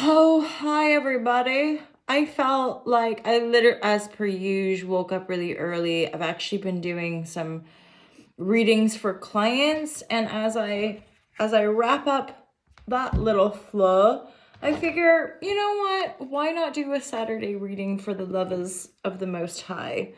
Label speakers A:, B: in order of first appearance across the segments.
A: Oh, hi everybody. I felt like I literally, as per usual, woke up really early. I've actually been doing some readings for clients, and as I wrap up that little flow, I figure, you know what? Why not do a Saturday reading for the lovers of the Most High,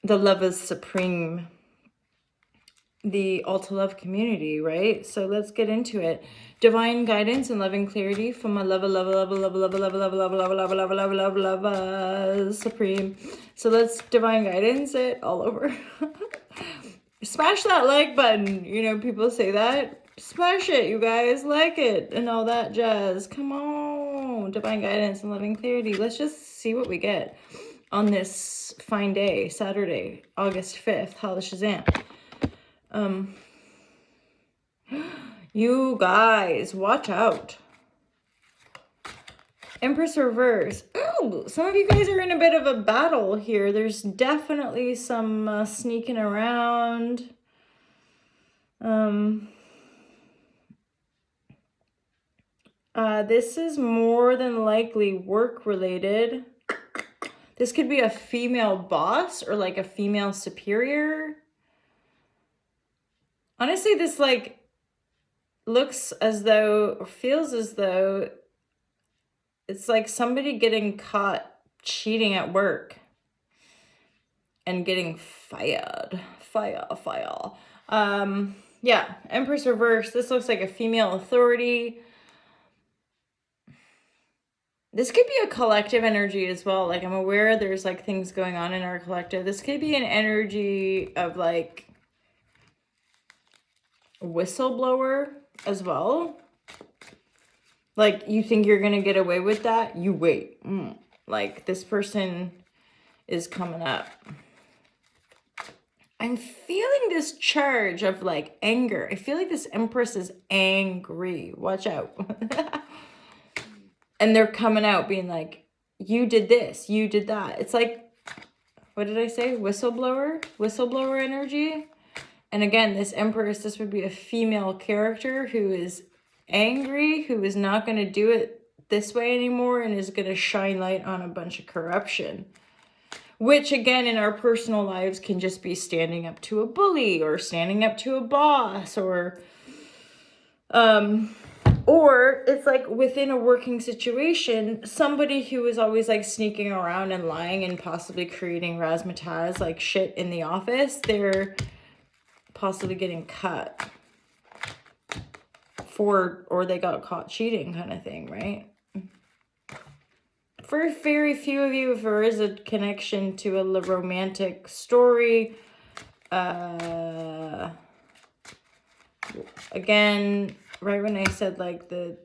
A: the lovers supreme, the Alta Love community, right? So let's get into it. Divine guidance and loving clarity from a love supreme. So let's divine guidance it all over. Smash that like button. You know, people say that. Smash it, you guys. Like it and all that jazz. Come on. Divine guidance and loving clarity. Let's just see what we get on this fine day, Saturday, August 5th. Holla Shazam. You guys, watch out. Empress reverse. Ooh, some of you guys are in a bit of a battle here. There's definitely some sneaking around. This is more than likely work related. This could be a female boss or like a female superior. Honestly, this like looks as though, or feels as though it's like somebody getting caught cheating at work and getting fired. Fire. Yeah, Empress reverse. This looks like a female authority. This could be a collective energy as well. Like, I'm aware there's like things going on in our collective. This could be an energy of like whistleblower as well. Like, you think you're gonna get away with that? You wait. Like, this person is coming up. I'm feeling this charge of like anger. I feel like this Empress is angry. Watch out. And they're coming out being like, you did this, you did that. It's like, what did I say? Whistleblower energy. And again, this Empress, this would be a female character who is angry, who is not going to do it this way anymore and is going to shine light on a bunch of corruption. Which, again, in our personal lives can just be standing up to a bully or standing up to a boss or it's like within a working situation, somebody who is always like sneaking around and lying and possibly creating razzmatazz, like shit in the office, they're possibly getting cut or they got caught cheating kind of thing, right? For very few of you, if there is a connection to a romantic story, again, right when I said like the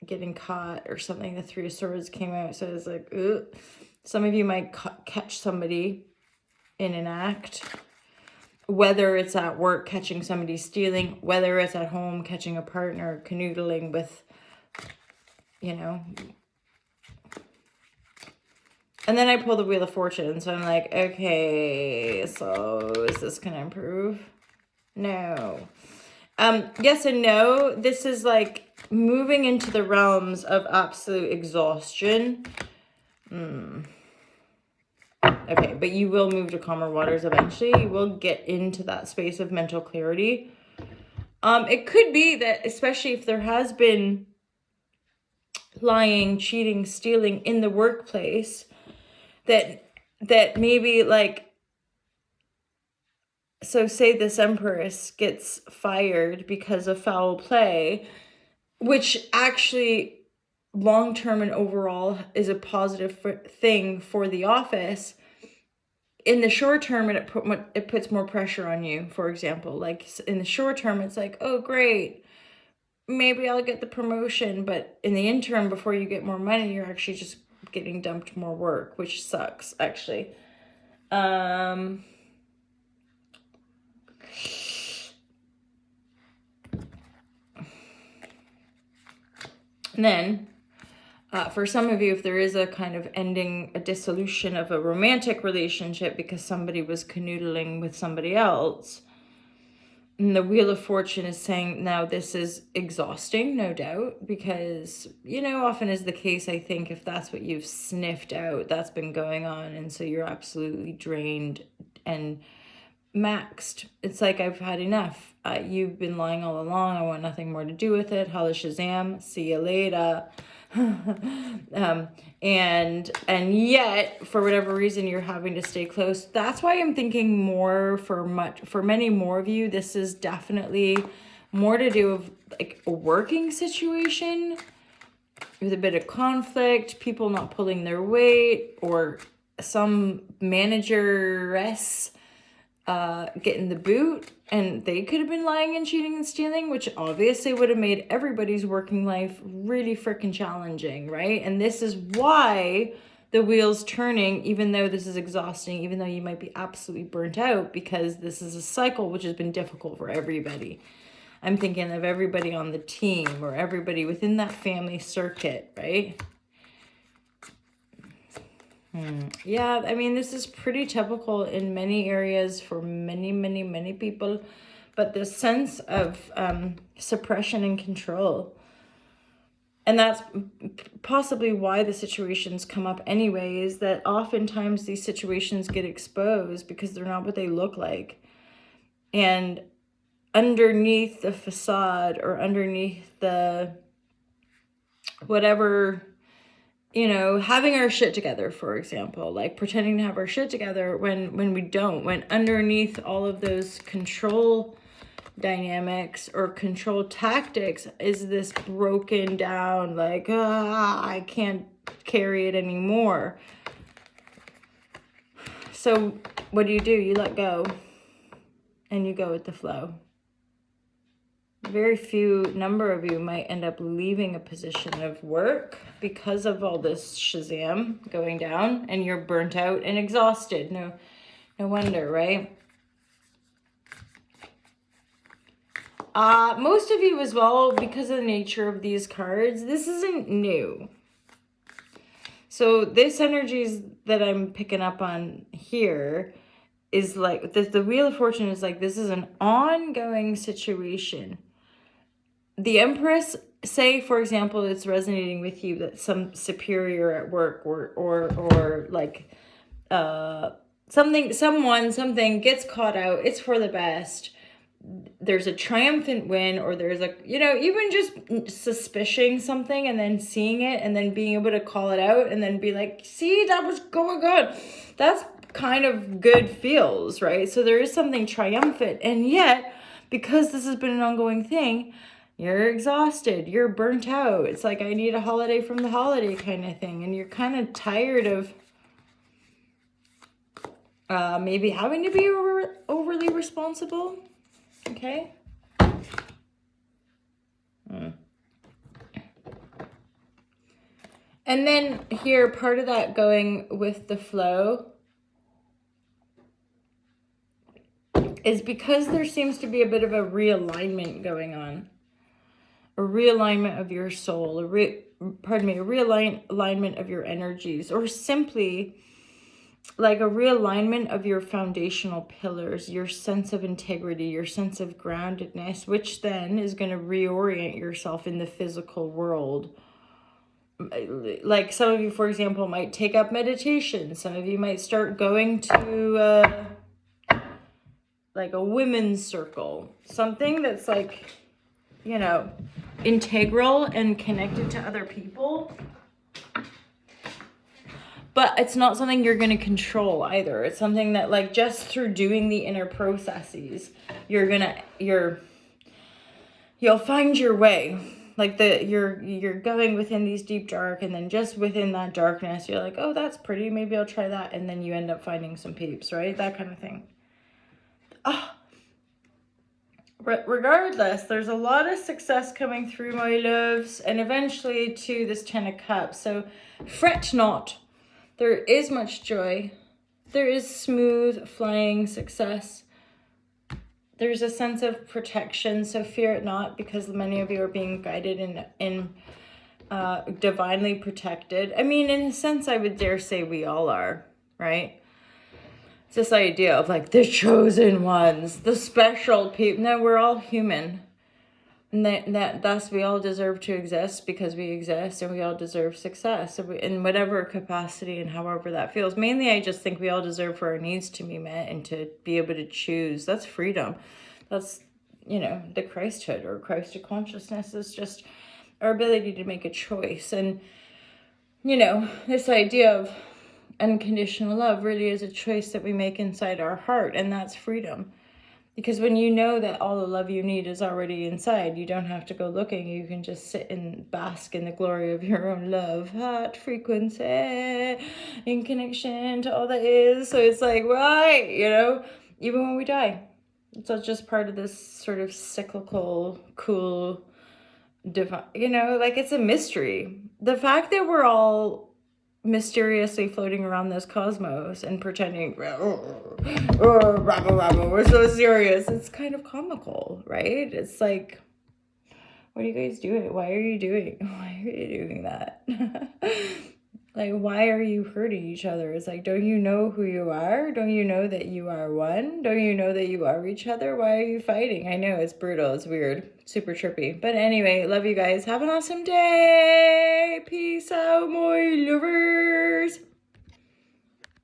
A: getting caught or something, the Three of Swords came out. So it's like, ooh, some of you might catch somebody in an act, whether it's at work catching somebody stealing, whether it's at home catching a partner canoodling with, you know. And then I pull the Wheel of Fortune, so I'm like, okay, so is this gonna improve? No. Yes and no. This is like moving into the realms of absolute exhaustion. Okay, but you will move to calmer waters eventually. You will get into that space of mental clarity. It could be that, especially if there has been lying, cheating, stealing in the workplace, that maybe like, so say this Empress gets fired because of foul play, which actually long-term and overall is a positive thing for the office. In the short term, it puts more pressure on you, for example. Like in the short term, it's like, oh, great, maybe I'll get the promotion. But in the interim, before you get more money, you're actually just getting dumped more work, which sucks, actually. And then, for some of you, if there is a kind of ending, a dissolution of a romantic relationship because somebody was canoodling with somebody else, And the Wheel of Fortune is saying, now this is exhausting, no doubt, because, often is the case, I think, if that's what you've sniffed out, that's been going on. And so you're absolutely drained and maxed. It's like, I've had enough. You've been lying all along. I want nothing more to do with it. Holla Shazam. See you later. And yet, for whatever reason, you're having to stay close. That's why I'm thinking more for many more of you, this is definitely more to do with like a working situation with a bit of conflict, people not pulling their weight, or some manageress getting the boot, and they could have been lying and cheating and stealing, which obviously would have made everybody's working life really freaking challenging, right? And this is why the wheel's turning, even though this is exhausting, even though you might be absolutely burnt out, because this is a cycle which has been difficult for everybody. I'm thinking of everybody on the team or everybody within that family circuit, right? Yeah, I mean, this is pretty typical in many areas for many, many, many people. But this sense of suppression and control. And that's possibly why the situations come up anyway, is that oftentimes these situations get exposed because they're not what they look like. And underneath the facade, or underneath the whatever, having our shit together, for example, like pretending to have our shit together when we don't, when underneath all of those control dynamics or control tactics is this broken down, like, I can't carry it anymore. So what do? You let go and you go with the flow. Very few number of you might end up leaving a position of work because of all this Shazam going down, and you're burnt out and exhausted. No wonder, right? Most of you as well, because of the nature of these cards, this isn't new. So this energies that I'm picking up on here is like, the Wheel of Fortune is like, this is an ongoing situation. The Empress, say, for example, it's resonating with you that some superior at work or like something gets caught out. It's for the best. There's a triumphant win, or there's even just suspicion something and then seeing it and then being able to call it out and then be like, see, that was going on. That's kind of good feels, right? So there is something triumphant. And yet, because this has been an ongoing thing, you're exhausted, you're burnt out. It's like, I need a holiday from the holiday kind of thing. And you're kind of tired of maybe having to be overly responsible. Okay. And then here, part of that going with the flow is because there seems to be a bit of a realignment going on. A realignment of your soul, a realignment of your energies, or simply like a realignment of your foundational pillars, your sense of integrity, your sense of groundedness, which then is going to reorient yourself in the physical world. Like some of you, for example, might take up meditation. Some of you might start going to like a women's circle, something that's like, integral and connected to other people. But it's not something you're going to control either. It's something that, like, just through doing the inner processes, you'll find your way. Like you're going within these deep dark, and then just within that darkness, you're like, oh, that's pretty. Maybe I'll try that. And then you end up finding some peeps, right? That kind of thing. Regardless, there's a lot of success coming through, my loves, and eventually to this 10 of Cups. So fret not. There is much joy. There is smooth flying success. There's a sense of protection, so fear it not, because many of you are being guided and divinely protected. I mean, in a sense, I would dare say we all are, right? It's this idea of like the chosen ones, the special people. No, we're all human. And thus we all deserve to exist because we exist, and we all deserve success in whatever capacity and however that feels. Mainly, I just think we all deserve for our needs to be met and to be able to choose. That's freedom. That's, the Christhood or Christ of consciousness is just our ability to make a choice. And, this idea of unconditional love really is a choice that we make inside our heart, and that's freedom. Because when you know that all the love you need is already inside, you don't have to go looking. You can just sit and bask in the glory of your own love, heart frequency, in connection to all that is. So it's like, right, even when we die. It's just part of this sort of cyclical, cool, divine, like it's a mystery. The fact that we're all mysteriously floating around this cosmos and pretending we're so serious, it's kind of comical, right? It's like, what are you guys doing? Why are you doing that? Like, why are you hurting each other? It's like, don't you know who you are? Don't you know that you are one? Don't you know that you are each other? Why are you fighting? I know it's brutal, it's weird, super trippy. But anyway, love you guys. Have an awesome day. Peace out, my lovers.